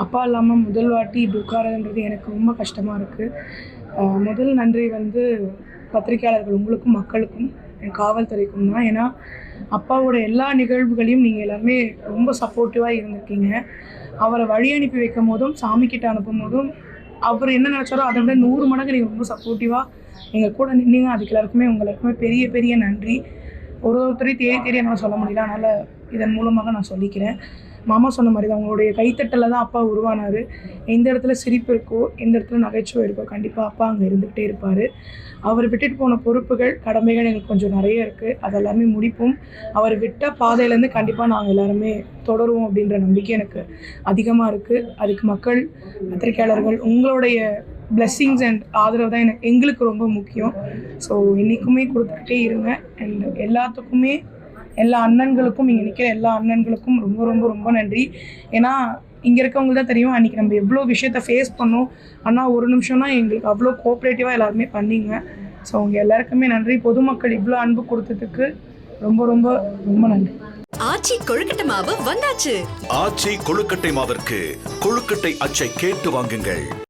அப்பா இல்லாமல் முதல் வாட்டி இப்படி உட்காரதுன்றது எனக்கு ரொம்ப கஷ்டமாக இருக்குது. முதல் நன்றி வந்து பத்திரிக்கையாளர்கள் உங்களுக்கும், மக்களுக்கும், காவல்துறைக்கும் தான். ஏன்னா அப்பாவோட எல்லா நிகழ்வுகளையும் நீங்கள் எல்லாருமே ரொம்ப சப்போர்ட்டிவாக இருந்திருக்கீங்க. அவரை வழி அனுப்பி வைக்கும் போதும், சாமிக்கிட்ட அனுப்பும் போதும், அவர் என்ன நினச்சாரோ அதை விட 100 மடங்கு நீங்கள் ரொம்ப சப்போர்ட்டிவாக எங்கள் கூட நின்னீங்க. அதுக்கு எல்லாருக்குமே பெரிய பெரிய நன்றி. ஒருத்தரையும் தேடி தேடி என்னால் சொல்ல முடியல. அதனால் இதன் மூலமாக நான் சொல்லிக்கிறேன். மாமா சொன்ன மாதிரி தான், உங்களுடைய கைத்தட்டலில் தான் அப்பா உருவானார். எந்த இடத்துல சிரிப்பு இருக்கோ, எந்த இடத்துல நகைச்சுவை இருக்கோ, கண்டிப்பாக அப்பா அங்கே இருந்துக்கிட்டே இருப்பார். அவர் விட்டுட்டு போன பொறுப்புகள், கடமைகள் எங்களுக்கு கொஞ்சம் நிறைய இருக்குது. அது எல்லாமே முடிப்போம். அவர் விட்ட பாதையிலேருந்து கண்டிப்பாக நாங்கள் எல்லாருமே தொடருவோம் அப்படின்ற நம்பிக்கை எனக்கு அதிகமாக இருக்குது. அதுக்கு மக்கள், பத்திரிக்கையாளர்கள், உங்களுடைய பிளெஸ்ஸிங்ஸ் அண்ட் ஆதரவு தான் எங்களுக்கு ரொம்ப முக்கியம். ஸோ என்றைக்குமே கொடுத்துக்கிட்டே இருங்க. அண்ட் எல்லாத்துக்குமே, எல்லா அண்ணன்களுக்கும், இங்கே நிற்கிற எல்லா அண்ணன்களுக்கும் ரொம்ப ரொம்ப ரொம்ப நன்றி. ஏன்னா இங்கே இருக்கவங்களுக்கு தான் தெரியும் அன்றைக்கி நம்ம எவ்வளோ விஷயத்த ஃபேஸ் பண்ணோம். ஆனால் ஒரு நிமிஷம்னா எங்களுக்கு அவ்வளோ கோஆப்ரேட்டிவாக எல்லாருமே பண்ணிங்க. ஸோ உங்கள் எல்லாருக்குமே நன்றி. பொதுமக்கள் இவ்வளோ அன்பு கொடுத்ததுக்கு ரொம்ப ரொம்ப ரொம்ப நன்றி. ஆச்சி கொழுக்கட்டை மாவு வந்தாச்சு. ஆச்சி கொழுக்கட்டை மாவிற்கு கொழுக்கட்டை அச்சை கேட்டு வாங்குங்கள்.